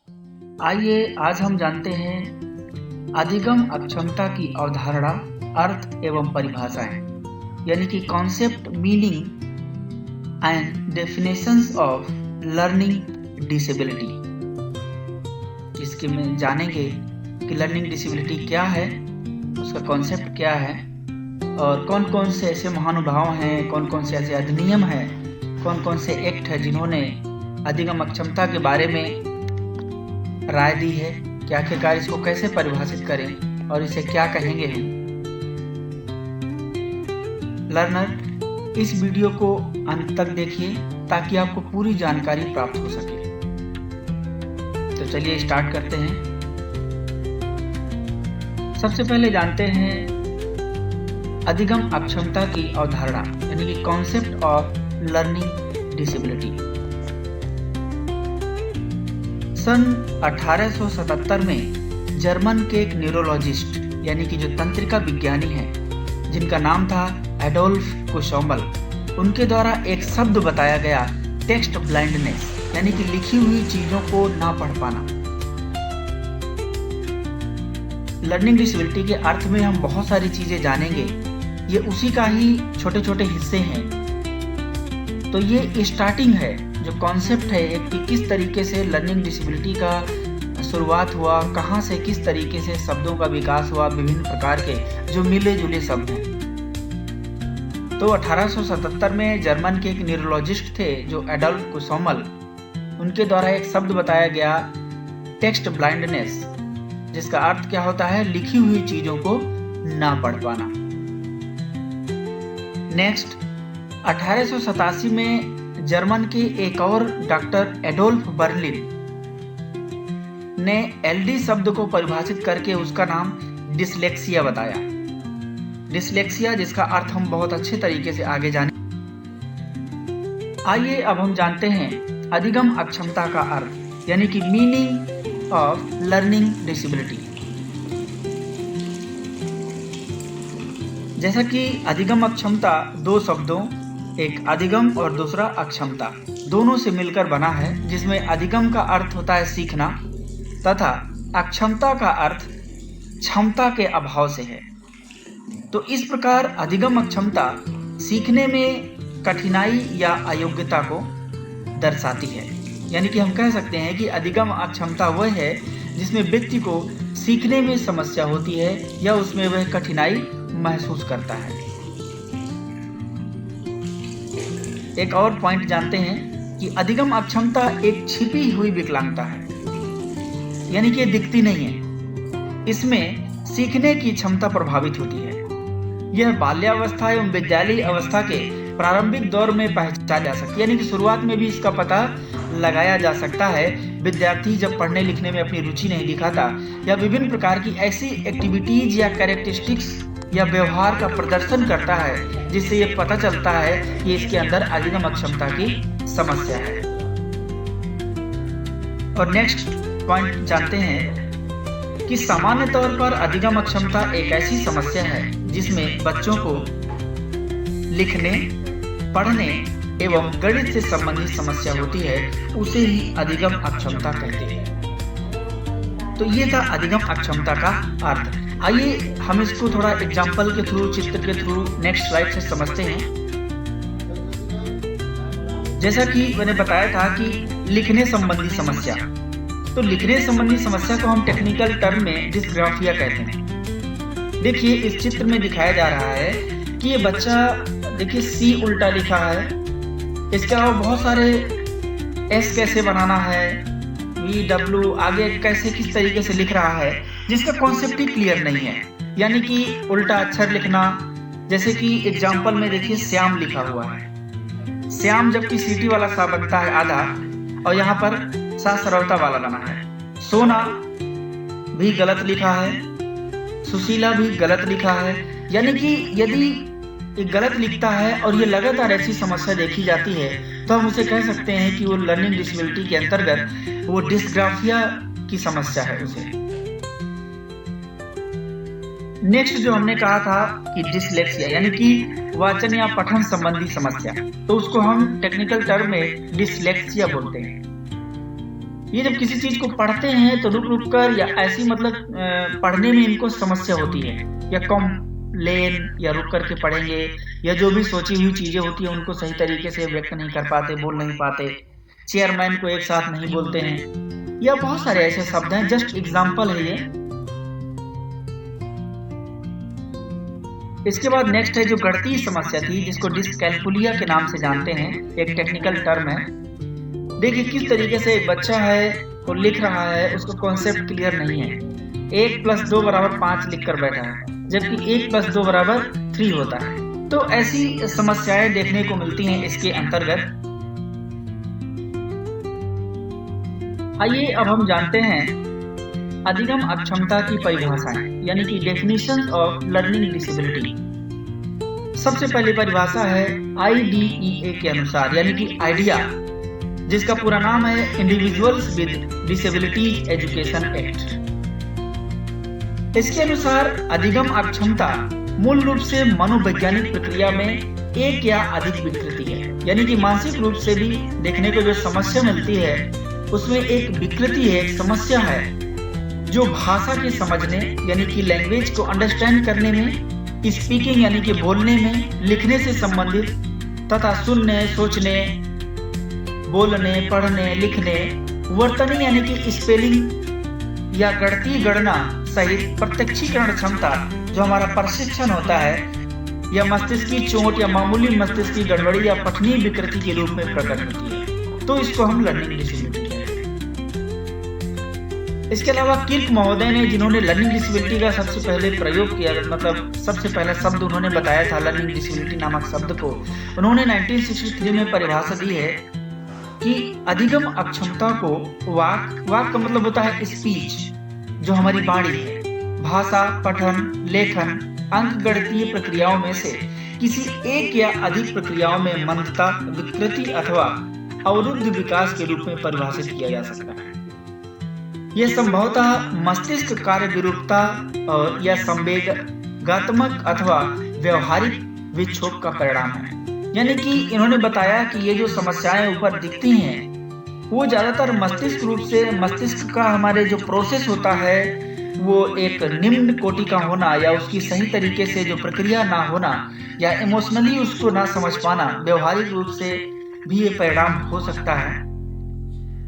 आइए आज हम जानते हैं अधिगम अक्षमता की अवधारणा, अर्थ एवं परिभाषाएं, यानी कि concept, meaning and definitions of learning disability. इसके में जानेंगे कि लर्निंग डिसेबिलिटी क्या है, उसका कॉन्सेप्ट क्या है और कौन कौन से ऐसे महानुभाव हैं, कौन कौन से ऐसे अधिनियम हैं, कौन कौन से एक्ट है जिन्होंने अधिगम अक्षमता के बारे में राय दी है कि आखिरकार इसको कैसे परिभाषित करें और इसे क्या कहेंगे हम। लर्नर, इस वीडियो को अंत तक देखिए ताकि आपको पूरी जानकारी प्राप्त हो सके। तो चलिए स्टार्ट करते हैं। सबसे पहले जानते हैं अधिगम अक्षमता की अवधारणा, यानी कि कॉन्सेप्ट ऑफ लर्निंग डिसेबिलिटी। सन 1877 में जर्मन के एक न्यूरोलॉजिस्ट, यानी कि जो तंत्रिका विज्ञानी हैं, जिनका नाम था एडोल्फ कुशोमल, उनके द्वारा एक शब्द बताया गया, टेक्स्ट ब्लाइंडनेस, यानी कि लिखी हुई चीजों को ना पढ़ पाना। लर्निंग डिसेबिलिटी के अर्थ में हम बहुत सारी चीजें जानेंगे, ये उसी का ही छोटे छोटे हिस्से हैं। तो ये स्टार्टिंग है, जो कॉन्सेप्ट है कि किस तरीके से लर्निंग डिसेबिलिटी का शुरुआत हुआ, कहाँ से किस तरीके से शब्दों का विकास हुआ, विभिन्न प्रकार के जो मिले जुले शब्द हैं। तो 1877 में जर्मन के एक न्यूरोलॉजिस्ट थे जो एडोल्फ कुशोमल, उनके द्वारा एक शब्द बताया गया, टेक्स्ट ब्लाइंडनेस, जिसका अर्थ क्या होता है, लिखी हुई चीजों को ना पढ़ पाना। नेक्स्ट 1887 में जर्मन के एक और डॉक्टर एडोल्फ बर्लिन ने एलडी शब्द को परिभाषित करके उसका नाम डिसलेक्सिया बताया। डिसलेक्सिया, जिसका अर्थ हम बहुत अच्छे तरीके से आगे जाने। आइए अब हम जानते हैं अधिगम अक्षमता का अर्थ, यानी कि मीनिंग ऑफ लर्निंग डिसेबिलिटी। जैसा कि अधिगम अक्षमता दो शब्दों, एक अधिगम और दूसरा अक्षमता, दोनों से मिलकर बना है, जिसमें अधिगम का अर्थ होता है सीखना तथा अक्षमता का अर्थ क्षमता के अभाव से है। तो इस प्रकार अधिगम अक्षमता सीखने में कठिनाई या अयोग्यता को दर्शाती है, यानी कि हम कह सकते हैं कि अधिगम अक्षमता वह है जिसमें व्यक्ति को सीखने में समस्या होती है या उसमें वह कठिनाई महसूस करता है। एक और पॉइंट जानते हैं कि अधिगम अक्षमता एक छिपी हुई विकलांगता है, यानी कि दिखती नहीं है। इसमें सीखने की क्षमता प्रभावित होती है। यह बाल्यावस्था एवं विद्यालयी अवस्था के प्रारंभिक दौर में पहचाना जा सकती है, यानी कि शुरुआत में भी इसका पता लगाया जा सकता है। विद्यार्थी जब पढ़ने लिखने में अपनी रुचि नहीं दिखाता या विभिन्न प्रकार की ऐसी एक्टिविटीज या कैरेक्टरिस्टिक्स या व्यवहार का प्रदर्शन करता है, जिससे ये पता चलता है कि इसके अंदर अधिगम अक्षमता की समस्या है। और नेक्स्ट पॉइंट जानते हैं कि सामान्य तौर पर अधिगम अक्षमता एक ऐसी समस्या है जिसमें बच्चों को लिखने, पढ़ने एवं गणित से संबंधित समस्या होती है, उसे ही अधिगम अक्षमता कहते हैं। तो ये था अधिगम अक्षमता का अर्थ। आइए हम इसको थोड़ा एग्जाम्पल के थ्रू, चित्र के थ्रू नेक्स्ट स्लाइड से समझते हैं। जैसा कि मैंने बताया था कि लिखने संबंधी समस्या, तो लिखने संबंधी समस्या को हम टेक्निकल टर्म में डिस्ग्राफिया कहते हैं। देखिए इस चित्र में दिखाया जा रहा है कि ये बच्चा, देखिए सी उल्टा लिखा है, इसके अलावा बहुत सारे एस कैसे बनाना है, VW आगे कैसे किस तरीके से लिख रहा है, जिसका कॉन्सेप्ट ही क्लियर नहीं है, यानी कि उल्टा अक्षर लिखना। जैसे कि एग्जाम्पल में देखिए श्याम लिखा हुआ है, श्याम जबकि सीटी वाला सा बनता है आधा, और यहाँ पर सा सरवता वाला बना है। सोना भी गलत लिखा है, सुशीला भी गलत लिखा है, यानी कि यदि ये गलत लिखता है और ये लगातार ऐसी समस्या देखी जाती है, तो हम उसे कह सकते हैं कि वो लर्निंग डिसेबिलिटी के अंतर्गत वो डिस्ग्राफिया की समस्या है उसे। नेक्स्ट जो हमने कहा था कि डिसलेक्सिया, यानी कि वाचन या पठन संबंधी समस्या, तो उसको हम टेक्निकल टर्म में डिसलेक्सिया बोलते हैं। ये जब किसी चीज को पढ़ते हैं तो रुक रुक कर या ऐसी मतलब पढ़ने में इनको समस्या होती है, या कम लेन या रुक करके पढ़ेंगे, या जो भी सोची हुई चीजें होती है उनको सही तरीके से व्यक्त नहीं कर पाते, बोल नहीं पाते, चेयरमैन को एक साथ नहीं बोलते हैं, या बहुत सारे ऐसे शब्द हैं। जस्ट एग्जाम्पल है ये। इसके बाद नेक्स्ट है जो गणितीय समस्या थी, जिसको डिस्कैल्कुलिया के नाम से जानते हैं, एक टेक्निकल टर्म है। देखिए किस तरीके से एक बच्चा है वो लिख रहा है, उसको कॉन्सेप्ट क्लियर नहीं है। 1 + 2 = 5 लिख कर बैठा है, जबकि 1 + 2 = 3 होता है। तो ऐसी समस्याएं देखने को मिलती हैं इसके अंतर्गत। आइए अब हम जानते हैं अधिगम अक्षमता की परिभाषाएं, यानी कि डेफिनेशन ऑफ लर्निंग डिसेबिलिटी। सबसे पहली परिभाषा है IDEA के अनुसार, यानी कि आइडिया, जिसका पूरा नाम है individuals with disabilities education act. इसके अनुसार अधिगम अक्षमता मूल रूप से मनोवैज्ञानिक प्रक्रिया में एक या अधिक विकृति है, यानी कि मानसिक रूप से भी देखने को जो समस्या मिलती है उसमें एक विकृति है, एक समस्या है, जो भाषा के समझने यानी कि लैंग्वेज को अंडरस्टैंड करने में, स्पीकिंग यानी कि बोलने में, लिखने से संबंधित तथा सुनने, सोचने, बोलने, पढ़ने, लिखने, वर्तनी यानी कि स्पेलिंग या गणितीय गणना सहित प्रत्यक्षीकरण क्षमता जो हमारा प्रशिक्षण होता है, या मस्तिष्क की चोट या मामूली मस्तिष्क की गड़बड़ी या पठनीय विकृति के रूप में प्रकट होती है, तो इसको हम लर्निंग डिसेबिलिटी कहते हैं। इसके अलावा किर्क महोदय ने, जिन्होंने लर्निंग डिसेबिलिटी का सबसे पहले प्रयोग किया, मतलब सबसे पहला शब्द उन्होंने बताया था लर्निंग डिसेबिलिटी नामक शब्द को, उन्होंने 1963 में परिभाषा दी है कि अधिगम अक्षमता को वाक का मतलब होता है स्पीच, जो हमारी वाणी है, भाषा, पठन, लेखन, अंकगणितीय प्रक्रियाओं में से किसी एक या अधिक प्रक्रियाओं में मंदता, विकृति अथवा अवरुद्ध विकास के रूप में परिभाषित किया जा सकता है। यह संभवतः मस्तिष्क कार्य विरूपता और या संवेगात्मक अथवा व्यवहारिक विक्षोभ का परिणाम है। यानी कि इन्होंने बताया कि ये जो समस्याएं ऊपर दिखती हैं वो ज्यादातर मस्तिष्क रूप से, मस्तिष्क का हमारे जो प्रोसेस होता है वो एक निम्न कोटि का होना, या उसकी सही तरीके से जो प्रक्रिया ना होना, या इमोशनली उसको ना समझ पाना, व्यवहारिक रूप से भी ये परिणाम हो सकता है,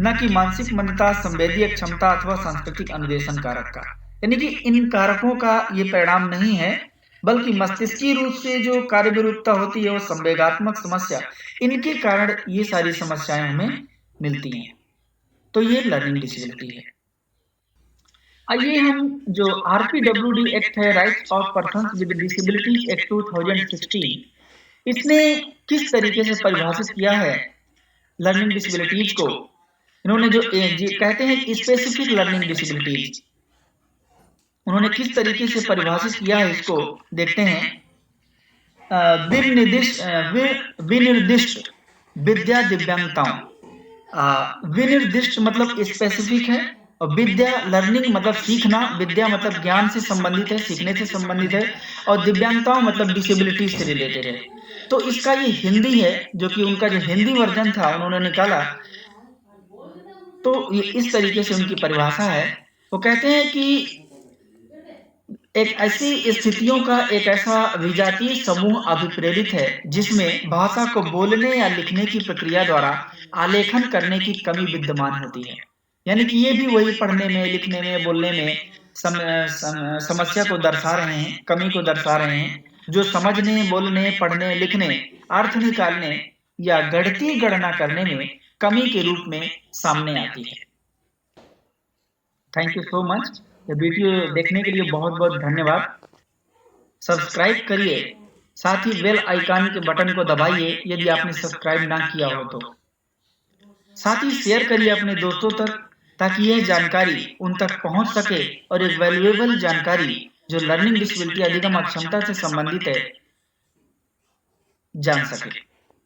न कि मानसिक मंदता, संवेदीय क्षमता अथवा सांस्कृतिक अनुदेशन कारक का। यानी कि इन कारकों का ये परिणाम नहीं है, बल्कि मस्तिष्कीय रूप से जो कार्य विरूपता होती है, वो संवेगात्मक समस्या, इनके कारण ये सारी समस्याएं हमें मिलती हैं। तो ये लर्निंग डिसेबिलिटी है। आइए हम जो RPWD एक्ट है, rights of persons with disabilities act 2016, इसने किस तरीके से परिभाषित किया है लर्निंग डिसेबिलिटीज को। इन्होंने जो कहते हैं स्पेसिफिक लर्निंग डिसेबिलिटीज, उन्होंने किस तरीके से परिभाषित किया है इसको देखते हैं। विनिर्दिष्ट विद्या दिव्यांगताओं, विनिर्दिष्ट मतलब स्पेसिफिक है, और विद्या लर्निंग मतलब सीखना, विद्या मतलब ज्ञान से संबंधित है, सीखने से संबंधित है, और दिव्यांगताओं मतलब डिसेबिलिटी से रिलेटेड है। तो इसका ये हिंदी है, जो कि उनका जो हिंदी वर्जन था उन्होंने निकाला, तो ये इस तरीके से उनकी परिभाषा है। वो कहते हैं कि एक ऐसी स्थितियों का एक ऐसा विजातीय समूह अभिप्रेरित है जिसमें भाषा को बोलने या लिखने की प्रक्रिया द्वारा आलेखन करने की कमी विद्यमान होती है। यानी कि ये भी वही पढ़ने में, लिखने में, बोलने में समस्या को दर्शा रहे हैं, कमी को दर्शा रहे हैं, जो समझने, बोलने, पढ़ने, लिखने, अर्थ निकालने या गणितीय गणना करने में कमी के रूप में सामने आती है। Thank you so much. ये वीडियो देखने के लिए बहुत बहुत धन्यवाद। सब्सक्राइब करिए, साथ ही बेल आइकन के बटन को दबाइए यदि आपने सब्सक्राइब ना किया हो तो। साथ ही शेयर करिए अपने दोस्तों तक, ताकि यह जानकारी उन तक पहुंच सके और एक वैल्यूएबल जानकारी जो लर्निंग डिसेबिलिटी अधिगम अक्षमता से संबंधित है जान सके।